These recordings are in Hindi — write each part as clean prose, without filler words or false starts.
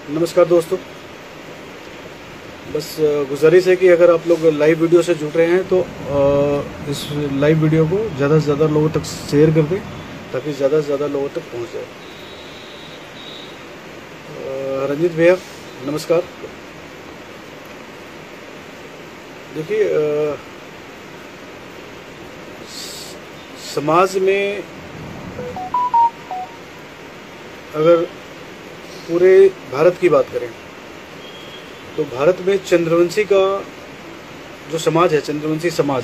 नमस्कार दोस्तों। बस गुजारिश है कि अगर आप लोग लाइव वीडियो से जुड़ रहे हैं तो इस लाइव वीडियो को ज़्यादा से ज़्यादा लोगों तक शेयर कर दें ताकि ज़्यादा से ज़्यादा लोगों तक पहुंच जाए। रंजीत भैया नमस्कार। देखिए, समाज में अगर पूरे भारत की बात करें तो भारत में चंद्रवंशी का जो समाज है, चंद्रवंशी समाज,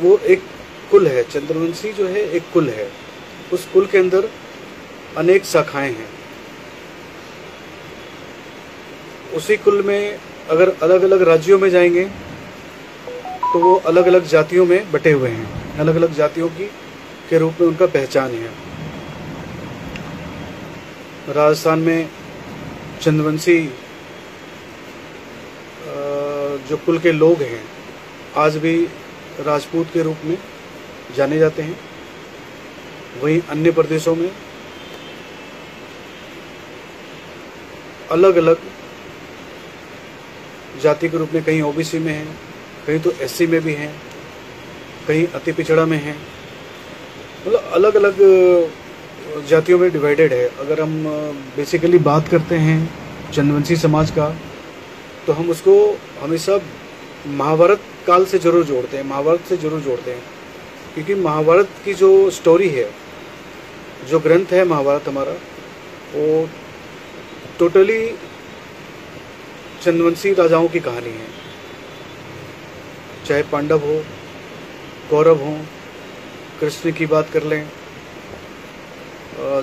वो एक कुल है। चंद्रवंशी जो है एक कुल है। उस कुल के अंदर अनेक शाखाएं हैं। उसी कुल में अगर अलग अलग राज्यों में जाएंगे तो वो अलग अलग जातियों में बटे हुए हैं। अलग अलग जातियों के रूप में उनका पहचान है। राजस्थान में चंद्रवंशी जो कुल के लोग हैं आज भी राजपूत के रूप में जाने जाते हैं। वहीं अन्य प्रदेशों में अलग अलग जाति के रूप में कहीं ओबीसी में हैं, कहीं तो एससी में भी हैं, कहीं अति पिछड़ा में हैं। मतलब अलग अलग जातियों में डिवाइडेड है। अगर हम बेसिकली बात करते हैं चंद्रवंशी समाज का तो हम उसको हमेशा महाभारत काल से जरूर जोड़ते हैं। महाभारत से जरूर जोड़ते हैं क्योंकि महाभारत की जो स्टोरी है, जो ग्रंथ है महाभारत हमारा, वो टोटली चंद्रवंशी राजाओं की कहानी है। चाहे पांडव हो, कौरव हो, कृष्ण की बात कर लें,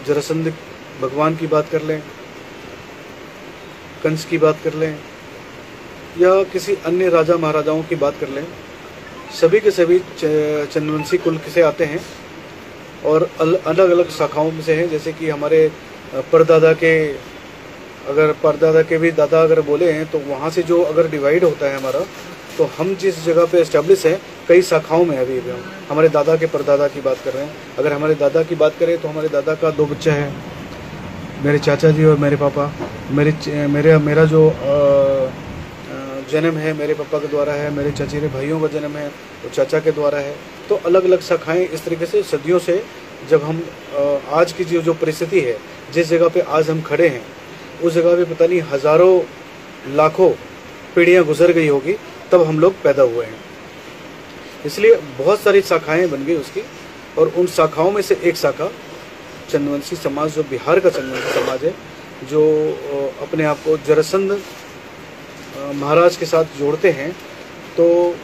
जरासंध भगवान की बात कर लें, कंस की बात कर लें या किसी अन्य राजा महाराजाओं की बात कर लें, सभी के सभी चंद्रवंशी कुल से आते हैं और अलग अलग शाखाओं में से हैं। जैसे कि हमारे परदादा के भी दादा अगर बोले हैं तो वहाँ से जो अगर डिवाइड होता है हमारा, तो हम जिस जगह पे एस्टेब्लिश हैं कई शाखाओं में अभी भी हम हमारे दादा के परदादा की बात कर रहे हैं। अगर हमारे दादा की बात करें तो हमारे दादा का 2 बच्चा है, मेरे चाचा जी और मेरे पापा। मेरा जो जन्म है मेरे पापा के द्वारा है, मेरे चचेरे भाइयों का जन्म है वो चाचा के द्वारा है। तो अलग अलग शाखाएं इस तरीके से सदियों से, जब हम आज की जो परिस्थिति है, जिस जगह पे आज हम खड़े हैं उस जगह पे पता नहीं हजारों लाखों पीढ़ियां गुजर गई होगी तब हम लोग पैदा हुए हैं। इसलिए बहुत सारी शाखाएं बन गई उसकी। और उन शाखाओं में से एक शाखा चंद्रवंशी समाज, जो बिहार का चंद्रवंशी समाज है, जो अपने आप को जरासंध महाराज के साथ जोड़ते हैं। तो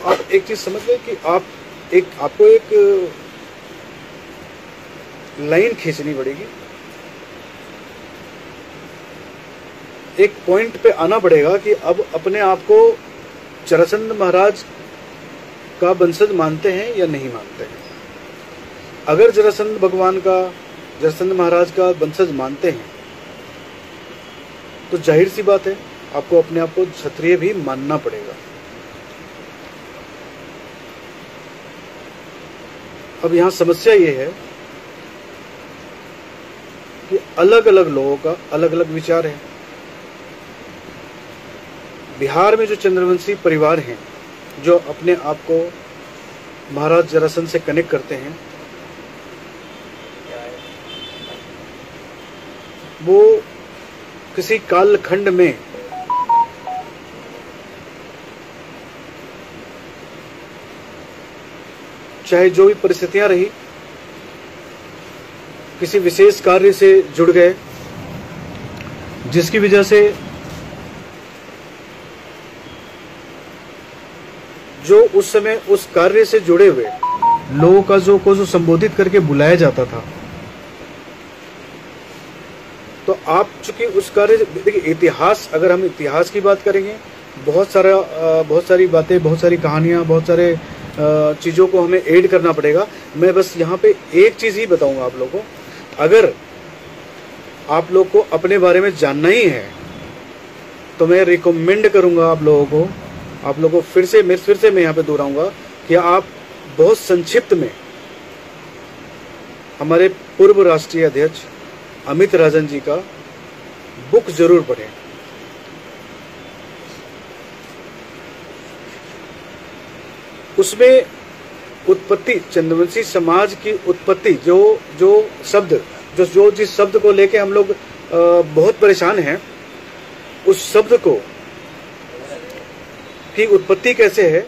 आप एक चीज समझ लें कि आपको एक लाइन खींचनी पड़ेगी, एक पॉइंट पे आना पड़ेगा कि अब अपने आप को जरासंध महाराज का वंशज मानते हैं या नहीं मानते हैं। अगर जरासंध महाराज का वंशज मानते हैं तो जाहिर सी बात है आपको अपने आप को क्षत्रिय भी मानना पड़ेगा। अब यहां समस्या ये है कि अलग अलग लोगों का अलग अलग विचार है। बिहार में जो चंद्रवंशी परिवार हैं, जो अपने आप को महाराज जरासंध से कनेक्ट करते हैं, वो किसी कालखंड में चाहे जो भी परिस्थितियां रही, किसी विशेष कार्य से जुड़ गए जिसकी वजह से जो उस समय उस कार्य से जुड़े हुए लोगों का जो संबोधित करके बुलाया जाता था। तो आप चूंकि उस कार्य, देखिए इतिहास, अगर हम इतिहास की बात करेंगे, बहुत सारी बातें, बहुत सारी कहानियां, बहुत सारे चीजों को हमें ऐड करना पड़ेगा। मैं बस यहाँ पे एक चीज ही बताऊंगा आप लोगों को। अगर आप लोग को अपने बारे में जानना ही है तो मैं रिकमेंड करूंगा आप लोगों को फिर से मैं यहाँ पे दोहराऊंगा कि आप बहुत संक्षिप्त में हमारे पूर्व राष्ट्रीय अध्यक्ष अमित राजन जी का बुक जरूर पढ़ें। उसमें उत्पत्ति, चंद्रवंशी समाज की उत्पत्ति, जो शब्द, जो जिस शब्द को लेके हम लोग बहुत परेशान हैं, उस शब्द को की उत्पत्ति कैसे है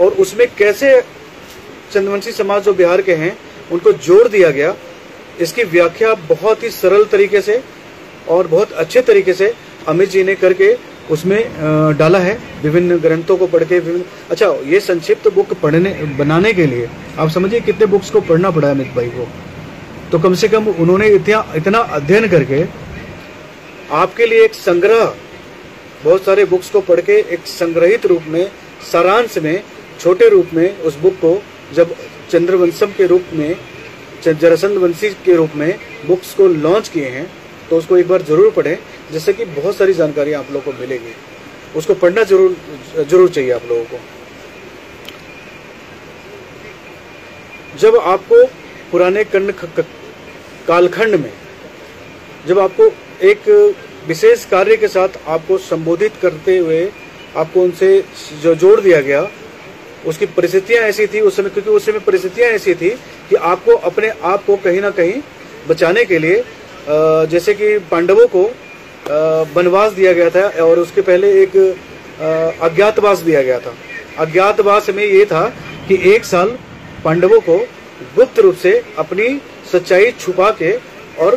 और उसमें कैसे चंद्रवंशी समाज जो बिहार के हैं उनको जोड़ दिया गया, इसकी व्याख्या बहुत ही सरल तरीके से और बहुत अच्छे तरीके से अमित जी ने करके उसमें डाला है। विभिन्न ग्रंथों को पढ़ के अच्छा, ये संक्षिप्त बुक बनाने के लिए आप समझिए कितने बुक्स को पढ़ना पड़ा है अमित भाई को। तो कम से कम उन्होंने इतना अध्ययन करके आपके लिए एक संग्रह, बहुत सारे बुक्स को पढ़ के एक संग्रहित रूप में, सारांश में, छोटे रूप में उस बुक को जब चंद्रवंशम के रूप में, जरासंध वंशी के रूप में बुक्स को लॉन्च किए हैं, तो उसको एक बार जरूर पढ़ें, जिससे कि बहुत सारी जानकारी आप लोगों को मिलेगी। उसको पढ़ना जरूर चाहिए आप लोगों को। जब आपको पुराने कालखंड में जब आपको एक विशेष कार्य के साथ आपको संबोधित करते हुए आपको उनसे जो जोड़ दिया गया, उसकी परिस्थितियां ऐसी थी उस समय, क्योंकि उस समय परिस्थितियां ऐसी थी कि आपको अपने आप को कहीं ना कहीं बचाने के लिए, जैसे कि पांडवों को वनवास दिया गया था और उसके पहले एक अज्ञातवास दिया गया था। अज्ञातवास में ये था कि 1 साल पांडवों को गुप्त रूप से अपनी सच्चाई छुपा के, और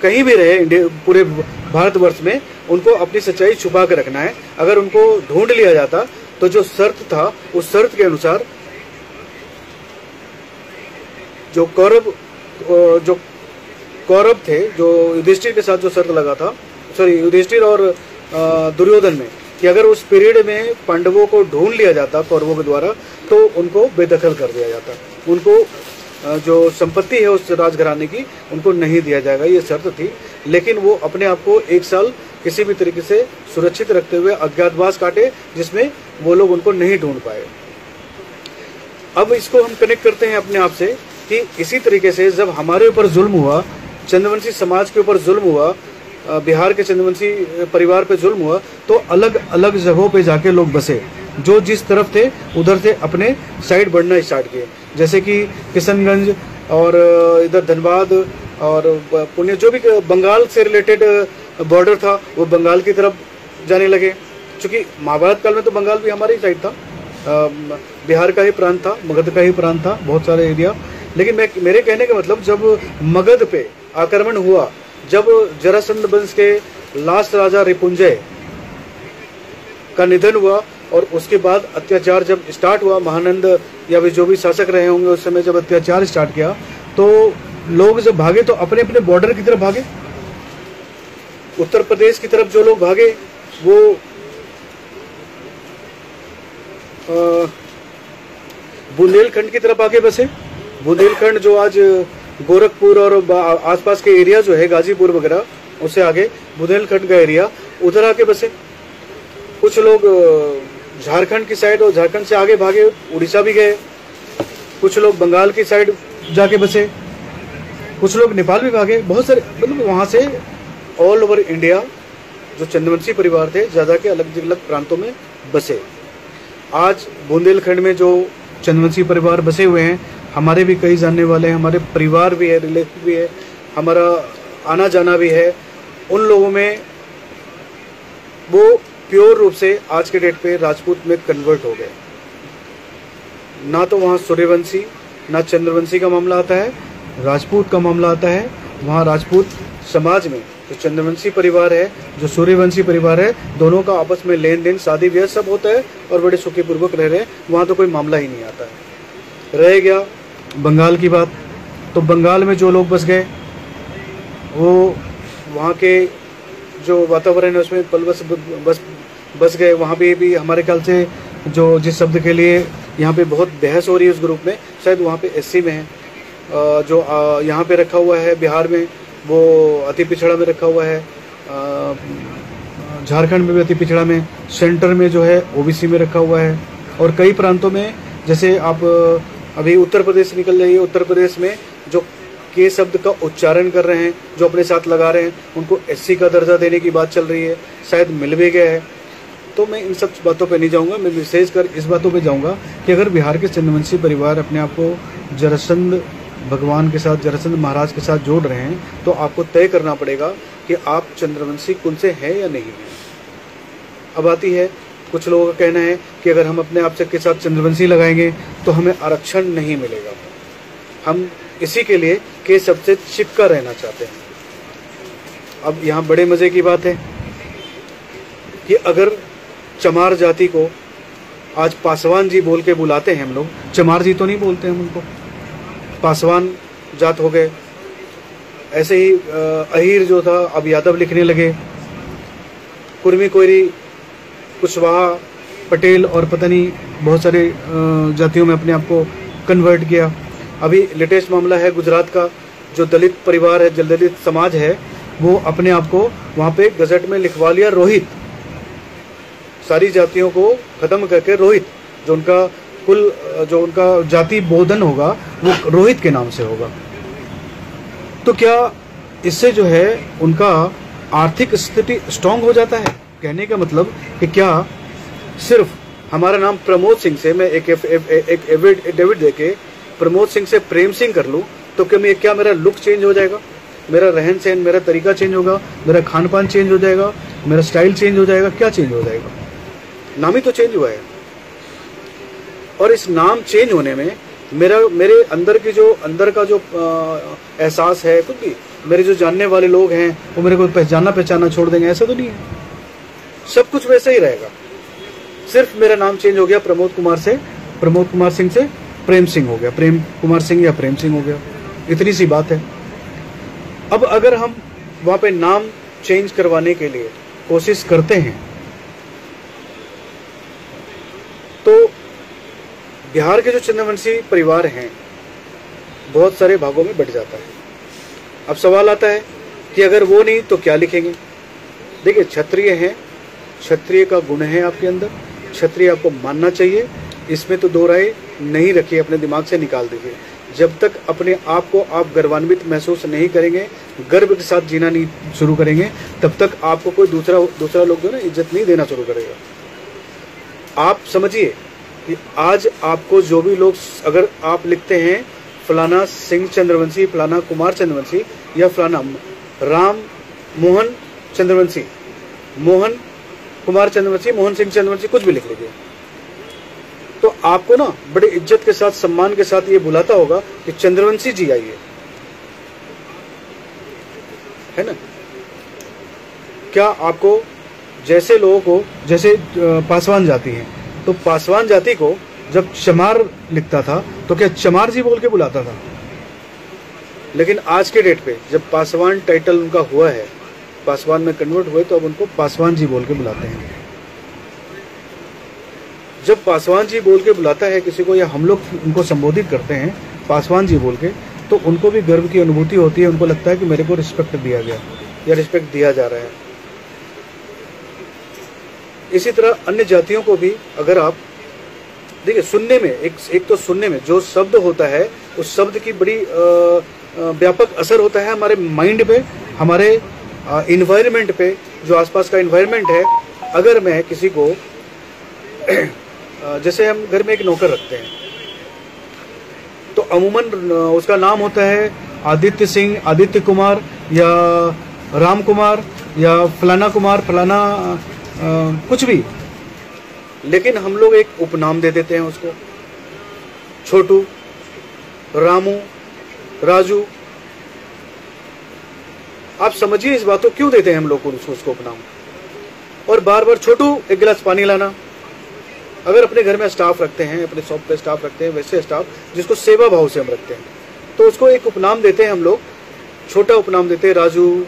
कहीं भी रहे पूरे भारतवर्ष में, उनको अपनी सच्चाई छुपा के रखना है। अगर उनको ढूंढ लिया जाता तो जो शर्त था, उस शर्त के अनुसार जो कौरव थे, जो युधिष्ठिर के साथ जो शर्त लगा था, सॉरी युधिष्ठिर और दुर्योधन में, कि अगर उस पीरियड में पांडवों को ढूंढ लिया जाता कौरवों के द्वारा, तो उनको बेदखल कर दिया जाता, उनको जो संपत्ति है उस राजघराने की उनको नहीं दिया जाएगा, ये शर्त थी। लेकिन वो अपने आप को 1 साल किसी भी तरीके से सुरक्षित रखते हुए अज्ञातवास काटे, जिसमें वो लोग उनको नहीं ढूंढ पाए। अब इसको हम कनेक्ट करते हैं अपने आप से कि इसी तरीके से जब हमारे ऊपर जुल्म हुआ, चंद्रवंशी समाज के ऊपर जुल्म हुआ, बिहार के चंद्रवंशी परिवार पे जुल्म हुआ, तो अलग अलग जगहों पे जाके लोग बसे, जो जिस तरफ थे उधर से अपने साइड बढ़ना स्टार्ट किए। जैसे कि किशनगंज और इधर धनबाद और पुणे, जो भी बंगाल से रिलेटेड बॉर्डर था, वो बंगाल की तरफ जाने लगे। क्योंकि महाभारत काल में तो बंगाल भी हमारी साइड था, बिहार का ही प्रांत था, मगध का ही प्रांत था, बहुत सारे एरिया। लेकिन मेरे कहने का मतलब, जब मगध पे आक्रमण हुआ, जब जरासंध वंश के लास्ट राजा रिपुंजय का निधन हुआ और उसके बाद अत्याचार जब स्टार्ट हुआ, महानंद या भी जो भी शासक रहे होंगे उस समय जब अत्याचार स्टार्ट किया, तो लोग जब भागे तो अपने अपने बॉर्डर की तरफ भागे। उत्तर प्रदेश की तरफ जो लोग भागे वो बुंदेलखंड की तरफ आगे बसे। बुंदेलखंड जो आज गोरखपुर और आसपास के एरिया जो है, गाजीपुर वगैरह, उससे आगे बुंदेलखंड का एरिया, उधर आके बसे। कुछ लोग झारखंड की साइड और झारखंड से आगे भागे, उड़ीसा भी गए। कुछ लोग बंगाल की साइड जाके बसे, कुछ लोग नेपाल भी भागे। बहुत सारे, मतलब वहाँ से ऑल ओवर इंडिया जो चंद्रवंशी परिवार थे, ज़्यादा के अलग अलग प्रांतों में बसे। आज बुंदेलखंड में जो चंद्रवंशी परिवार बसे हुए हैं, हमारे भी कई जानने वाले हैं, हमारे परिवार भी है, रिलेटिव भी है, हमारा आना जाना भी है। उन लोगों में वो प्योर रूप से आज के डेट पे राजपूत में कन्वर्ट हो गए। ना तो वहाँ सूर्यवंशी ना चंद्रवंशी का मामला आता है, राजपूत का मामला आता है। वहाँ राजपूत समाज में जो चंद्रवंशी परिवार है, जो सूर्यवंशी परिवार है, दोनों का आपस में लेन देन, शादी ब्याह सब होता है और बड़े सुखीपूर्वक रह रहे हैं। वहाँ तो कोई मामला ही नहीं आता है। रह गया बंगाल की बात, तो बंगाल में जो लोग बस गए, वो वहाँ के जो वातावरण है उसमें बस गए। वहाँ भी हमारे ख्याल से जो जिस शब्द के लिए यहाँ पे बहुत बहस हो रही है उस ग्रुप में, शायद वहाँ पे एससी में है। जो यहाँ पे रखा हुआ है बिहार में, वो अति पिछड़ा में रखा हुआ है। झारखंड में भी अति पिछड़ा में, सेंटर में जो है ओबीसी में रखा हुआ है। और कई प्रांतों में, जैसे आप अभी उत्तर प्रदेश निकल जाइए, उत्तर प्रदेश में जो के शब्द का उच्चारण कर रहे हैं, जो अपने साथ लगा रहे हैं, उनको एससी का दर्जा देने की बात चल रही है, शायद मिल भी गया है। तो मैं इन सब बातों पे नहीं जाऊंगा, मैं विशेषकर इस बातों पे जाऊंगा कि अगर बिहार के चंद्रवंशी परिवार अपने आप को जरासंध भगवान के साथ, जरासंध महाराज के साथ जोड़ रहे हैं, तो आपको तय करना पड़ेगा कि आप चंद्रवंशी कुल से हैं या नहीं है। अब आती है, कुछ लोगों का कहना है कि अगर हम अपने आप के साथ चंद्रवंशी लगाएंगे तो हमें आरक्षण नहीं मिलेगा। हम इसी के लिए के सबसे चिपका रहना चाहते हैं। अब यहाँ बड़े मजे की बात है कि अगर चमार जाति को आज पासवान जी बोल के बुलाते हैं हम लोग, चमार जी तो नहीं बोलते हम उनको, पासवान जात हो गए। ऐसे ही अहीर जो था अब यादव लिखने लगे, कुर्मी, कोयरी, कुशवाहा, पटेल और पता नहीं बहुत सारे जातियों में अपने आप को कन्वर्ट किया। अभी लेटेस्ट मामला है गुजरात का, जो दलित परिवार है, जो दलित समाज है, वो अपने आप को वहाँ पे गजट में लिखवा लिया रोहित। सारी जातियों को खत्म करके रोहित, जो उनका कुल, जो उनका जाति बोधन होगा वो रोहित के नाम से होगा। तो क्या इससे जो है उनका आर्थिक स्थिति स्ट्रांग हो जाता है? कहने का मतलब कि क्या सिर्फ हमारा नाम प्रमोद सिंह से मैं एक डेविड देके प्रमोद सिंह से प्रेम सिंह कर लूं, तो क्या मेरा लुक चेंज हो जाएगा, मेरा रहन सहन, मेरा तरीका चेंज होगा, मेरा खान पान चेंज हो जाएगा, मेरा स्टाइल चेंज हो जाएगा? क्या चेंज हो जाएगा? नाम ही तो चेंज हुआ है। और इस नाम चेंज होने में मेरे अंदर का जो एहसास है, कुछ भी मेरे जो जानने वाले लोग हैं वो मेरे को पहचाना छोड़ देंगे, ऐसा तो नहीं है। सब कुछ वैसा ही रहेगा, सिर्फ मेरा नाम चेंज हो गया, प्रमोद कुमार सिंह से प्रेम सिंह हो गया, प्रेम कुमार सिंह या प्रेम सिंह हो गया, इतनी सी बात है। अब अगर हम वहां पे नाम चेंज करवाने के लिए कोशिश करते हैं तो बिहार के जो चंद्रवंशी परिवार हैं बहुत सारे भागों में बट जाता है। अब सवाल आता है कि अगर वो नहीं तो क्या लिखेंगे? देखिए, क्षत्रिय हैं, क्षत्रिय का गुण है आपके अंदर, क्षत्रिय आपको मानना चाहिए, इसमें तो दो राय नहीं रखिए, अपने दिमाग से निकाल दीजिए। जब तक अपने आप को आप गर्वान्वित महसूस नहीं करेंगे, गर्व के साथ जीना नहीं शुरू करेंगे, तब तक आपको कोई दूसरा लोग जो ना इज्जत नहीं देना शुरू करेगा। आप समझिए कि आज आपको जो भी लोग, अगर आप लिखते हैं फलाना सिंह चंद्रवंशी, फलाना कुमार चंद्रवंशी या फलाना राम मोहन चंद्रवंशी, मोहन कुमार चंद्रवंशी, मोहन सिंह चंद्रवंशी, कुछ भी लिख लीजिए, तो आपको ना बड़े इज्जत के साथ, सम्मान के साथ ये बुलाता होगा कि चंद्रवंशी जी आइए, है ना। क्या आपको जैसे लोगों को, जैसे पासवान जाति है, तो पासवान जाति को जब चमार लिखता था तो क्या चमार जी बोल के बुलाता था? लेकिन आज के डेट पे जब पासवान टाइटल उनका हुआ है, पासवान में कन्वर्ट हुए, तो अब उनको पासवान जी बोल के बुलाते हैं। जब पासवान जी बोल के बुलाता है किसी को, या हम लोग उनको संबोधित करते हैं पासवान जी बोल के, तो उनको भी गर्व की अनुभूति होती है, उनको लगता है कि मेरे को रिस्पेक्ट दिया गया या रिस्पेक्ट दिया जा रहा है। इसी तरह अन्य जातियों को भी अगर आप देखिए, सुनने में एक तो सुनने में जो शब्द होता है, उस शब्द की बड़ी व्यापक असर होता है हमारे माइंड पे, हमारे इन्वायरमेंट पे, जो आसपास का इन्वायरमेंट है। अगर मैं किसी को जैसे हम घर में एक नौकर रखते हैं, तो अमूमन उसका नाम होता है आदित्य सिंह, आदित्य कुमार या राम कुमार या फलाना कुमार, फलाना कुछ भी, लेकिन हम लोग एक उपनाम दे देते हैं उसको, छोटू, रामू, राजू। आप समझिए इस बात को क्यों देते हैं हम लोग उसको उपनाम। और बार बार छोटू एक गिलास पानी लाना। अगर अपने घर में स्टाफ रखते हैं, अपने शॉप पे स्टाफ रखते हैं, वैसे स्टाफ जिसको सेवा भाव से हम रखते हैं, तो उसको एक उपनाम देते हैं हम लोग, छोटा उपनाम देते हैं, राजू,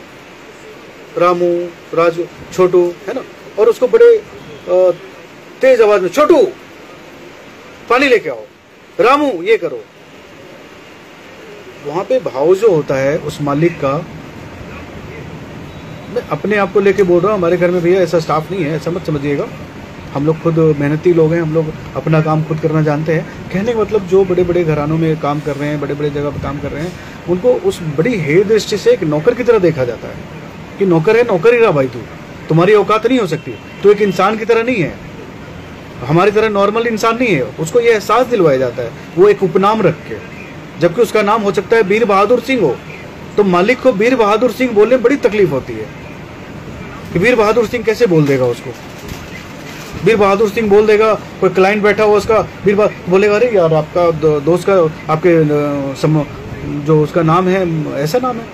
रामू, राजू, छोटू, है ना। और उसको बड़े तेज आवाज में, छोटू पानी लेके आओ, रामू ये करो। वहां पे भाव जो होता है उस मालिक का, मैं अपने आप को लेके बोल रहा हूँ, हमारे घर में भैया ऐसा स्टाफ नहीं है, ऐसा मत समझिएगा। हम लोग खुद मेहनती लोग हैं, हम लोग अपना काम खुद करना जानते हैं। कहने का मतलब जो बड़े बड़े घरानों में काम कर रहे हैं, बड़े बड़े जगह पर काम कर रहे हैं, उनको उस बड़ी हेय दृष्टि से एक नौकर की तरह देखा जाता है कि नौकर है, नौकर ही रहा भाई, तू तुम्हारी औकात नहीं हो सकती, तो एक इंसान की तरह नहीं है, हमारी तरह नॉर्मल इंसान नहीं है। उसको ये एहसास दिलवाया जाता है, वो एक उपनाम रख के, जबकि उसका नाम हो सकता है वीर बहादुर सिंह हो। तो मालिक को वीर बहादुर सिंह बोलने में बड़ी तकलीफ होती है कि वीर बहादुर सिंह कैसे बोल देगा उसको। वीर बहादुर सिंह बोल देगा, कोई क्लाइंट बैठा हुआ उसका वीर बोलेगा, अरे यार आपका दोस्त का आपके जो उसका नाम है ऐसा नाम है,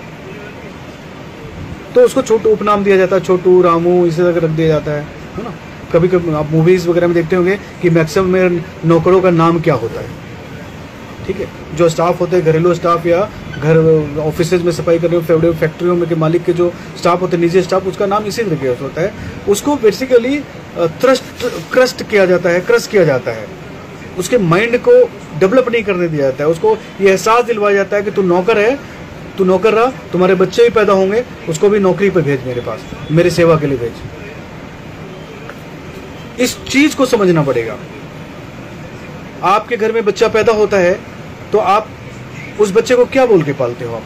तो उसको छोटू उपनाम दिया जाता है, छोटू, रामू, इसी तरह रख दिया जाता है ना। कभी कभी आप मूवीज वगैरह में देखते होंगे कि मैक्सिमम में नौकरों का नाम क्या होता है, ठीक है। जो स्टाफ होते हैं, घरेलू स्टाफ या घर ऑफिस में सफाई करने वाले, फैक्ट्रियों में के मालिक के जो स्टाफ होते हैं, निजी स्टाफ, उसका नाम इसी तरीके से होता है। उसको बेसिकली क्रस्ट किया जाता है, क्रश किया जाता है, उसके माइंड को डेवलप नहीं करने दिया जाता है। उसको ये एहसास दिलवाया जाता है कि तू नौकर है, तू नौकर रहा, तुम्हारे बच्चे भी पैदा होंगे, उसको भी नौकरी पे भेज, मेरे पास, मेरी सेवा के लिए भेज। इस चीज को समझना पड़ेगा। आपके घर में बच्चा पैदा होता है तो आप उस बच्चे को क्या बोल के पालते हो? आप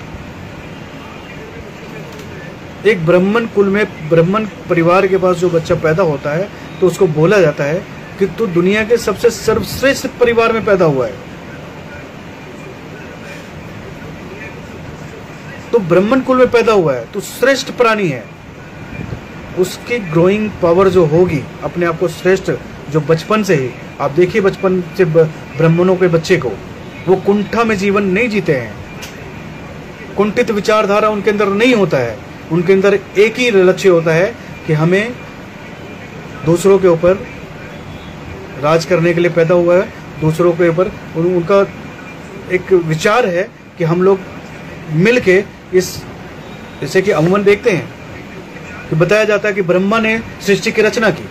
एक ब्राह्मण कुल में, ब्राह्मण परिवार के पास जो बच्चा पैदा होता है तो उसको बोला जाता है कि तू दुनिया के सबसे सर्वश्रेष्ठ परिवार में पैदा हुआ है। तो ब्राह्मण कुल में पैदा हुआ है, तू श्रेष्ठ प्राणी है। उसकी ग्रोइंग पावर जो होगी, अपने आप को श्रेष्ठ, जो बचपन से ही आप देखिए, बचपन से ब्राह्मणों के बच्चे को वो कुंठा में जीवन नहीं जीते हैं, कुंठित विचारधारा उनके अंदर नहीं होता है। उनके अंदर एक ही लक्ष्य होता है कि हमें दूसरों के ऊपर राज करने के लिए पैदा हुआ है, दूसरों के ऊपर उनका एक विचार है कि हम लोग मिलके इस, जैसे कि अमूमन देखते हैं कि बताया जाता है कि ब्रह्मा ने सृष्टि की रचना की,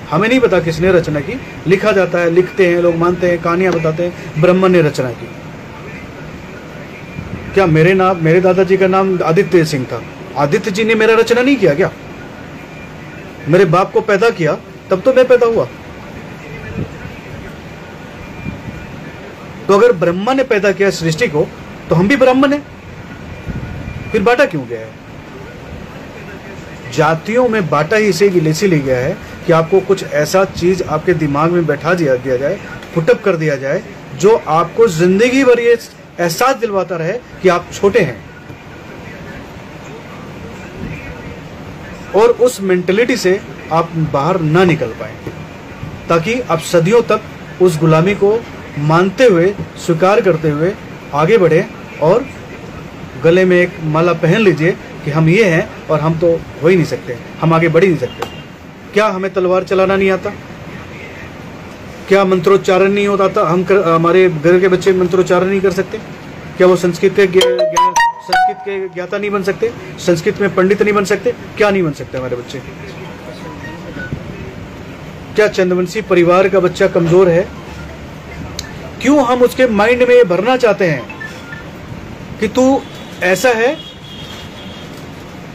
हमें नहीं पता किसने रचना की, लिखा जाता है, लिखते हैं लोग, मानते हैं, कहानियां बताते हैं ब्रह्मा ने रचना की। क्या मेरे दादाजी का नाम आदित्य सिंह था, आदित्य जी ने मेरा रचना नहीं किया क्या? मेरे बाप को पैदा किया तब तो मैं पैदा हुआ। तो अगर ब्रह्मा ने पैदा किया सृष्टि को तो हम भी ब्राह्मण हैं, फिर बांटा क्यों गया है? जातियों में बांटा ही इसीलिए गया है कि आपको कुछ ऐसा चीज आपके दिमाग में बैठा दिया जाए, पुटअप कर दिया जाए, जो आपको जिंदगी भर ये एहसास दिलवाता रहे कि आप छोटे हैं, और उस मेंटेलिटी से आप बाहर ना निकल पाए, ताकि आप सदियों तक उस गुलामी को मानते हुए, स्वीकार करते हुए आगे बढ़े और गले में एक माला पहन लीजिए कि हम ये हैं और हम तो हो ही नहीं सकते, हम आगे बढ़ ही नहीं सकते। क्या हमें तलवार चलाना नहीं आता? क्या मंत्रोच्चारण नहीं होता था? हमारे घर के बच्चे मंत्रोच्चारण नहीं कर सकते? क्या वो संस्कृत के ज्ञाता नहीं बन सकते? संस्कृत में पंडित नहीं बन सकते? क्या नहीं बन सकते हमारे बच्चे? क्या चंद्रवंशी परिवार का बच्चा कमजोर है? क्यों हम उसके माइंड में ये भरना चाहते हैं कि तू ऐसा है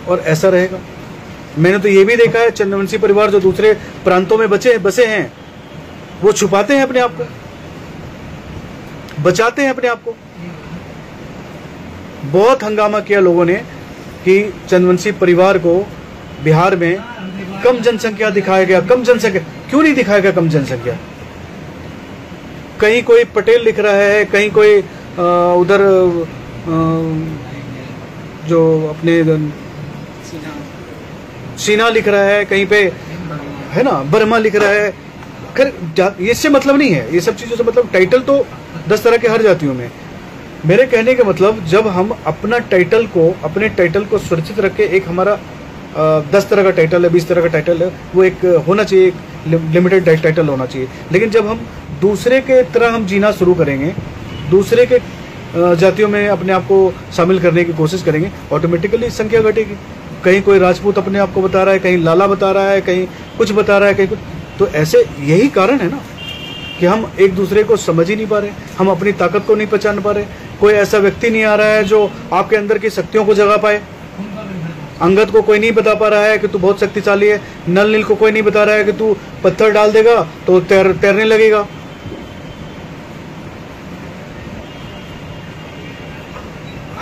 और ऐसा रहेगा? मैंने तो ये भी देखा है, चंद्रवंशी परिवार जो दूसरे प्रांतों में बसे हैं, वो छुपाते हैं अपने आप को, बचाते हैं अपने आप को। बहुत हंगामा किया लोगों ने कि चंद्रवंशी परिवार को बिहार में कम जनसंख्या दिखाया गया। कम जनसंख्या क्यों नहीं दिखाया गया? कम जनसंख्या, कहीं कोई पटेल लिख रहा है, कहीं कोई उधर जो अपने सिन्हा लिख रहा है, कहीं पे है ना वर्मा लिख रहा है। खैर इससे मतलब नहीं है, ये सब चीजों से मतलब, टाइटल तो 10 तरह के हर जातियों में। मेरे कहने का मतलब, जब हम अपने टाइटल को सुरक्षित रख के, एक हमारा 10 तरह का टाइटल है, 20 तरह का टाइटल है, वो एक होना चाहिए, एक लिमिटेड टाइटल होना चाहिए। लेकिन जब हम दूसरे के तरह हम जीना शुरू करेंगे, दूसरे के जातियों में अपने आप को शामिल करने की कोशिश करेंगे, ऑटोमेटिकली संख्या घटेगी। कहीं कोई राजपूत अपने आप को बता रहा है, कहीं लाला बता रहा है, कहीं कुछ बता रहा है, कहीं कुछ। तो ऐसे यही कारण है ना कि हम एक दूसरे को समझ ही नहीं पा रहे, हम अपनी ताकत को नहीं पहचान पा रहे। कोई ऐसा व्यक्ति नहीं आ रहा है जो आपके अंदर की शक्तियों को जगा पाए। अंगद को कोई नहीं बता पा रहा है कि तू बहुत शक्तिशाली है, नल नील को कोई नहीं बता रहा है कि तू पत्थर डाल देगा तो तैरने लगेगा।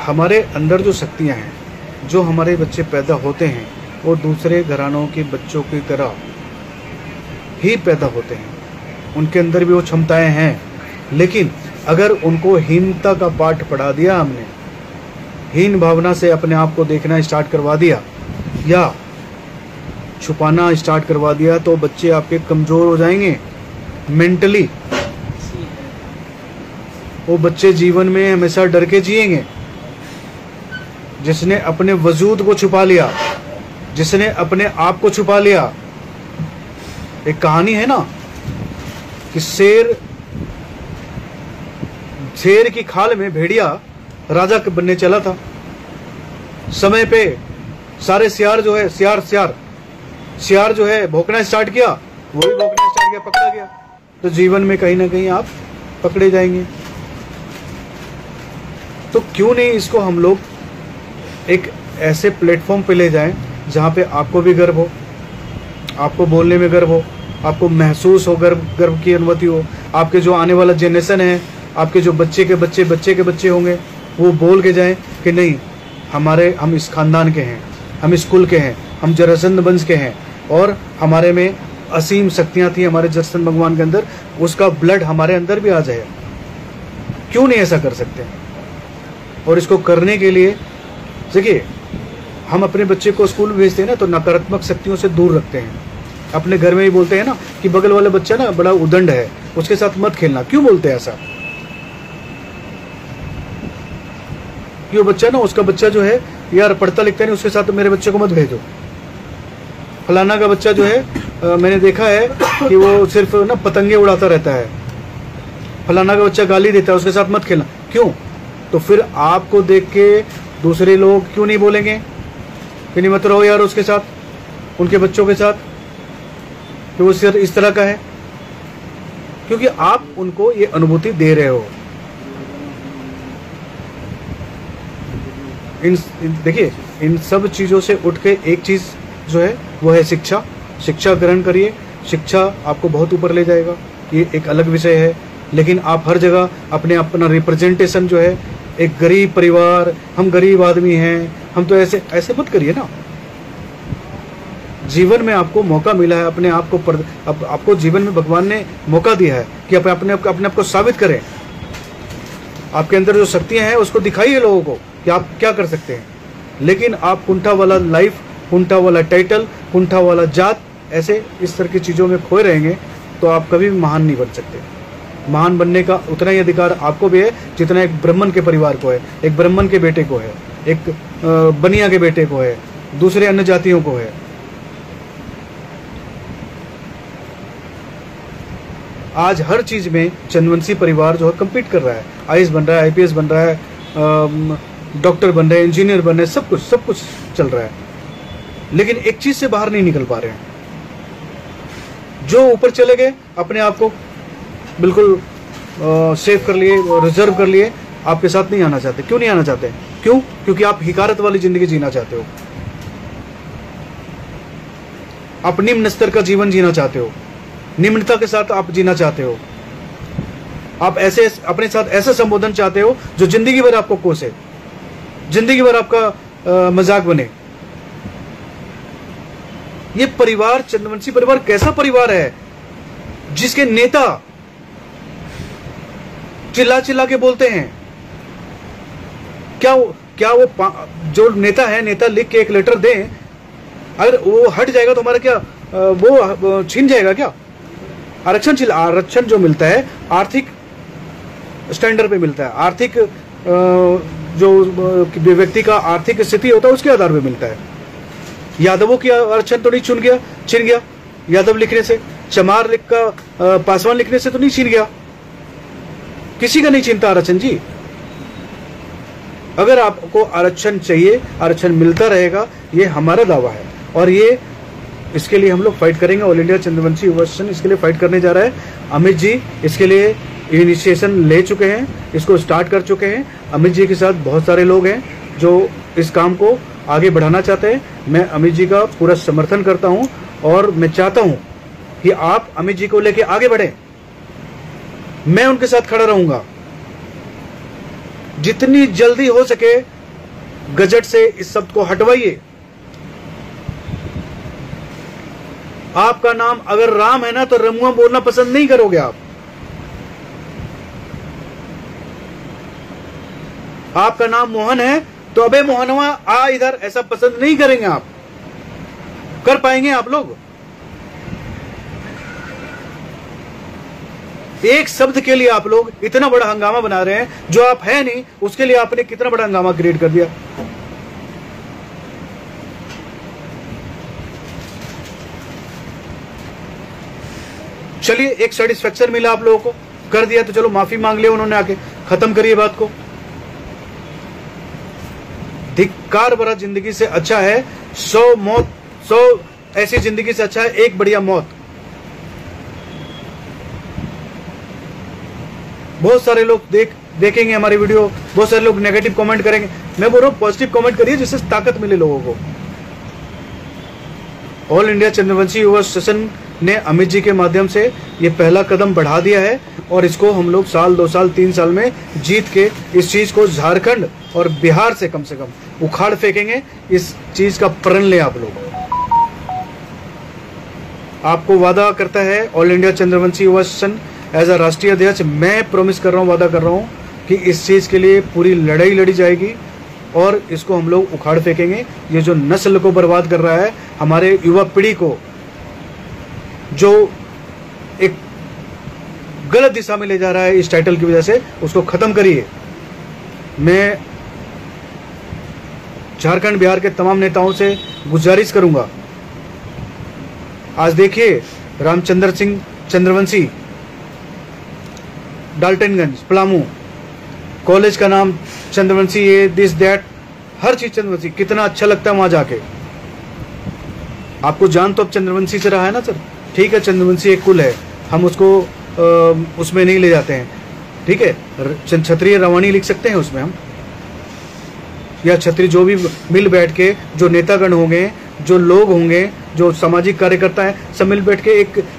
हमारे अंदर जो शक्तियाँ हैं, जो हमारे बच्चे पैदा होते हैं, वो दूसरे घरानों के बच्चों की तरह ही पैदा होते हैं। उनके अंदर भी वो क्षमताएं हैं, लेकिन अगर उनको हीनता का पाठ पढ़ा दिया हमने, हीन भावना से अपने आप को देखना स्टार्ट करवा दिया या छुपाना स्टार्ट करवा दिया, तो बच्चे आपके कमज़ोर हो जाएंगे मेंटली। वो बच्चे जीवन में हमेशा डर के जिएंगे। जिसने अपने वजूद को छुपा लिया, जिसने अपने आप को छुपा लिया। एक कहानी है ना कि शेर की खाल में भेड़िया राजा बनने चला था। समय पे सारे सियार जो है सियार जो है भौंकना स्टार्ट किया, वो भी भौंकना स्टार्ट किया, पकड़ा गया। तो जीवन में कहीं ना कहीं आप पकड़े जाएंगे। तो क्यों नहीं इसको हम लोग एक ऐसे प्लेटफॉर्म पे ले जाएं जहां पे आपको भी गर्व हो, आपको बोलने में गर्व हो, आपको महसूस हो, गर्व की अनुभूति हो। आपके जो आने वाला जनरेशन है, आपके जो बच्चे के बच्चे होंगे, वो बोल के जाएं कि नहीं, हम इस खानदान के हैं, हम इस कुल के हैं, हम जरासंध वंश के हैं और हमारे में असीम शक्तियां थी हमारे जरासंध भगवान के अंदर, उसका ब्लड हमारे अंदर भी आ जाए। क्यों नहीं ऐसा कर सकते? और इसको करने के लिए देखिए, हम अपने बच्चे को स्कूल में भेजते हैं ना, तो नकारात्मक शक्तियों से दूर रखते हैं। अपने घर में ही बोलते हैं ना कि बगल वाला बच्चा ना बड़ा उदंड है, उसके साथ मत खेलना। क्यों बोलते हैं ऐसा? कि वो बच्चा ना, उसका बच्चा जो है यार पढ़ता लिखता नहीं, उसके साथ मेरे बच्चे को मत भेजो। फलाना का बच्चा जो है मैंने देखा है कि वो सिर्फ ना पतंगे उड़ाता रहता है, फलाना का बच्चा गाली देता है, उसके साथ मत खेलना। क्यों? तो फिर आपको देख के दूसरे लोग क्यों नहीं बोलेंगे कि नहीं मत रहो यार उसके साथ, उनके बच्चों के साथ, कि वो सिर्फ इस तरह का है? क्योंकि आप उनको ये अनुभूति दे रहे हो। देखिए, इन सब चीज़ों से उठ के एक चीज़ जो है वो है शिक्षा। शिक्षा ग्रहण करिए, शिक्षा आपको बहुत ऊपर ले जाएगा। ये एक अलग विषय है, लेकिन आप हर जगह अपना रिप्रेजेंटेशन जो है, एक गरीब परिवार, हम गरीब आदमी हैं, हम तो ऐसे मत करिए ना। जीवन में आपको मौका मिला है, अपने आप को आपको जीवन में भगवान ने मौका दिया है कि अपने आप को साबित करें। आपके अंदर जो शक्तियां हैं उसको दिखाइए लोगों को कि आप क्या कर सकते हैं। लेकिन आप कुंठा वाला लाइफ, कुंठा वाला टाइटल, कुंठा वाला जात, ऐसे इस तरह की चीज़ों में खोए रहेंगे तो आप कभी भी महान नहीं बन सकते। महान बनने का उतना ही अधिकार आपको भी है जितना एक ब्राह्मण के परिवार को है, एक ब्राह्मण के बेटे को है, एक बनिया के बेटे को है, दूसरे अन्य जातियों को है। आज हर चीज में चंद्रवंशी परिवार जो है कम्पीट कर रहा है। आईएएस बन रहा है, आईपीएस बन रहा है, डॉक्टर बन रहे हैं, इंजीनियर बन रहे हैं, सब कुछ चल रहा है, लेकिन एक चीज से बाहर नहीं निकल पा रहे हैं। जो ऊपर चले गए, अपने आप को बिल्कुल सेव कर लिए, रिजर्व कर लिए, आपके साथ नहीं आना चाहते। क्यों नहीं आना चाहते? क्यों? क्योंकि आप हिकारत वाली जिंदगी जीना चाहते हो, आप निम्न स्तर का जीवन जीना चाहते हो, निम्नता के साथ आप जीना चाहते हो। आप ऐसे अपने साथ ऐसा संबोधन चाहते हो जो जिंदगी भर आपको कोसे, जिंदगी भर आपका मजाक बने। ये परिवार, चंद्रवंशी परिवार कैसा परिवार है जिसके नेता चिल्ला चिल्ला के बोलते हैं? क्या वो जो नेता है, नेता लिख के एक लेटर दे, अगर वो हट जाएगा तो हमारा क्या वो छीन जाएगा क्या? आरक्षण जो मिलता है आर्थिक स्टैंडर्ड पे मिलता है, आर्थिक जो व्यक्ति का आर्थिक स्थिति होता है उसके आधार पे मिलता है। यादवों की आरक्षण तो नहीं छीन गया यादव लिखने से, चमार लिख का पासवान लिखने से तो नहीं छीन गया, किसी का नहीं छीनता आरक्षण जी। अगर आपको आरक्षण चाहिए, आरक्षण मिलता रहेगा, ये हमारा दावा है और ये इसके लिए हम लोग फाइट करेंगे। ऑल इंडिया चंद्रवंशी युवा सेशन इसके लिए फाइट करने जा रहा है। अमित जी इसके लिए इनिशिएशन ले चुके हैं, इसको स्टार्ट कर चुके हैं। अमित जी के साथ बहुत सारे लोग हैं जो इस काम को आगे बढ़ाना चाहते हैं। मैं अमित जी का पूरा समर्थन करता हूं और मैं चाहता हूं कि आप अमित जी को लेके आगे बढ़ें। मैं उनके साथ खड़ा रहूंगा, जितनी जल्दी हो सके गजट से इस शब्द को हटवाइए। आपका नाम अगर राम है ना तो रमुआ बोलना पसंद नहीं करोगे आप। आपका नाम मोहन है तो अबे मोहनवा आ इधर, ऐसा पसंद नहीं करेंगे आप। कर पाएंगे आप लोग? एक शब्द के लिए आप लोग इतना बड़ा हंगामा बना रहे हैं, जो आप है नहीं उसके लिए आपने कितना बड़ा हंगामा क्रिएट कर दिया। चलिए, एक सेटिस्फेक्शन मिला आप लोगों को, कर दिया तो चलो माफी मांग लिया उन्होंने, आके खत्म करिए बात को। धिक्कार भरा जिंदगी से अच्छा है 100 ऐसी जिंदगी से अच्छा है एक बढ़िया मौत। बहुत सारे लोग देखेंगे हमारी वीडियो, बहुत सारे लोग नेगेटिव कमेंट करेंगे। मैं बोल रहा हूं पॉजिटिव कमेंट करिए जिससे ताकत मिले लोगों को। ऑल इंडिया चंद्रवंशी युवा सेशन ने अमित जी के माध्यम से ये पहला कदम बढ़ा दिया है और इसको हम लोग साल 2 साल 3 साल में जीत के इस चीज को झारखंड और बिहार से कम उखाड़ फेंकेंगे। इस चीज का प्रण ले आप लोग। आपको वादा करता है ऑल इंडिया चंद्रवंशी युवा सेशन एज अ राष्ट्रीय अध्यक्ष, मैं प्रॉमिस कर रहा हूं, वादा कर रहा हूं कि इस चीज के लिए पूरी लड़ाई लड़ी जाएगी और इसको हम लोग उखाड़ फेंकेंगे। ये जो नस्ल को बर्बाद कर रहा है, हमारे युवा पीढ़ी को जो एक गलत दिशा में ले जा रहा है इस टाइटल की वजह से, उसको खत्म करिए। मैं झारखंड बिहार के तमाम नेताओं से गुजारिश करूंगा। आज देखिए रामचंद्र सिंह चंद्रवंशी, डाल्टनगंज, पलामू, कॉलेज का नाम चंद्रवंशी, ये दिस दैट, हर चीज चंद्रवंशी। कितना अच्छा लगता है वहां जाके। आपको जान तो अब चंद्रवंशी से रहा है ना सर, ठीक है, चंद्रवंशी एक कुल है, हम उसको उसमें नहीं ले जाते हैं, ठीक है। क्षत्रिय रवानी लिख सकते हैं उसमें हम, या क्षत्रिय जो भी मिल बैठ के जो नेतागण होंगे, जो लोग होंगे, जो सामाजिक कार्यकर्ता है, सब मिल बैठ के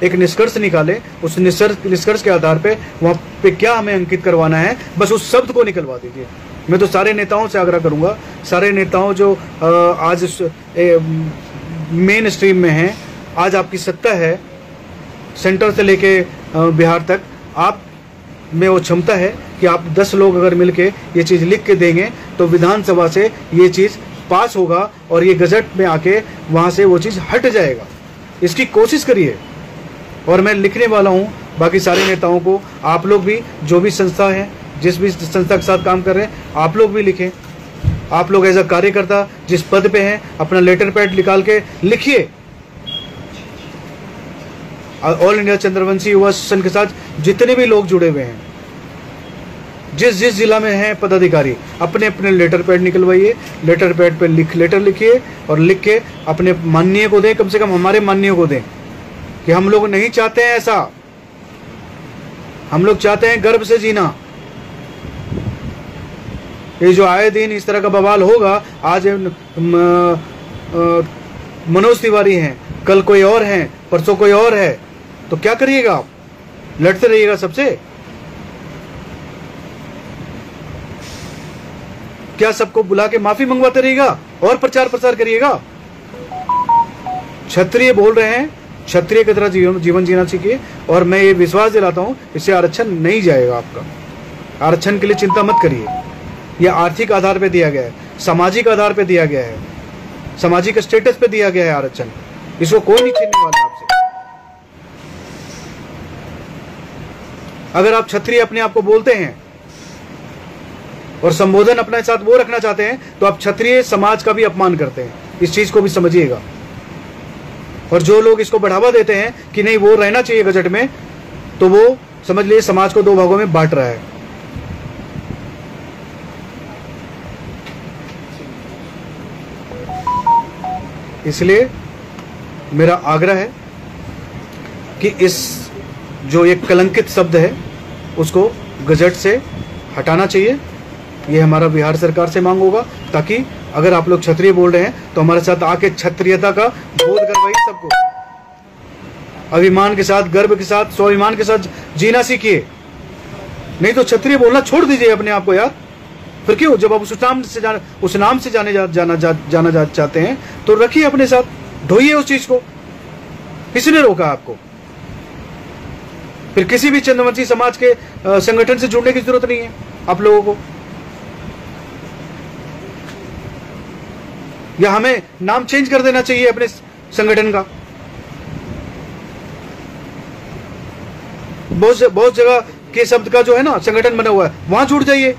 एक निष्कर्ष निकाले। उस निष्कर्ष के आधार पे वहाँ पे क्या हमें अंकित करवाना है, बस उस शब्द को निकलवा दीजिए। मैं तो सारे नेताओं से आग्रह करूंगा, सारे नेताओं जो आज मेन स्ट्रीम में हैं, आज आपकी सत्ता है सेंटर से लेके बिहार तक, आप में वो क्षमता है कि आप 10 लोग अगर मिलके ये चीज़ लिख के देंगे तो विधानसभा से ये चीज़ पास होगा और ये गजट में आके वहाँ से वो चीज़ हट जाएगा। इसकी कोशिश करिए। और मैं लिखने वाला हूँ बाकी सारे नेताओं को, आप लोग भी जो भी संस्था है, जिस भी संस्था के साथ काम कर रहे हैं, आप लोग भी लिखें। आप लोग एज अ कार्यकर्ता जिस पद पे हैं, अपना लेटर पैड निकाल के लिखिए। ऑल इंडिया चंद्रवंशी युवा सेशन के साथ जितने भी लोग जुड़े हुए हैं, जिस जिला में हैं पदाधिकारी, अपने अपने लेटर पैड निकलवाइए, लेटर पैड पे लेटर लिखिए और लिख के अपने माननीय को दें, कम से कम हमारे माननीय को दें कि हम लोग नहीं चाहते हैं ऐसा, हम लोग चाहते हैं गर्व से जीना। ये जो आए दिन इस तरह का बवाल होगा, आज मनोज तिवारी हैं, कल कोई और हैं, परसों कोई और है, तो क्या करिएगा आप? लड़ते रहिएगा सबसे? क्या सबको बुला के माफी मंगवाते रहिएगा और प्रचार प्रसार करिएगा? क्षत्रिय बोल रहे हैं, क्षत्रिय की तरह जीवन जीना सीखिए। और मैं ये विश्वास दिलाता हूं, इससे आरक्षण नहीं जाएगा आपका। आरक्षण के लिए चिंता मत करिए। यह आर्थिक आधार पे दिया गया है, सामाजिक आधार पे दिया गया है, सामाजिक स्टेटस पे दिया गया है आरक्षण। इसको कोई नहीं छीनने वाला आपसे। अगर आप क्षत्रिय अपने आप को बोलते हैं और संबोधन अपने साथ वो रखना चाहते हैं, तो आप क्षत्रिय समाज का भी अपमान करते हैं। इस चीज को भी समझिएगा। और जो लोग इसको बढ़ावा देते हैं कि नहीं वो रहना चाहिए गजट में, तो वो समझ लीजिए समाज को 2 भागों में बांट रहा है। इसलिए मेरा आग्रह है कि इस जो एक कलंकित शब्द है उसको गजट से हटाना चाहिए। ये हमारा बिहार सरकार से मांग होगा, ताकि अगर आप लोग क्षत्रिय बोल रहे हैं तो हमारे साथ आके क्षत्रियता का बोध करवाइए सबको। अभिमान के साथ, गर्व के साथ, स्वाभिमान के साथ जीना सीखिए। नहीं तो क्षत्रिय बोलना छोड़ दीजिए अपने आप को यार। फिर क्यों? जब आप उस नाम से जाना चाहते हैं तो रखिए अपने साथ, ढोइए उस चीज को। किसने रोका आपको? फिर किसी भी चंद्रवंशी समाज के संगठन से जुड़ने की जरूरत नहीं है आप लोगों को, या हमें नाम चेंज कर देना चाहिए अपने संगठन का। बहुत जगह के शब्द का जो है ना संगठन बना हुआ है, वहां जुड़ जाइए,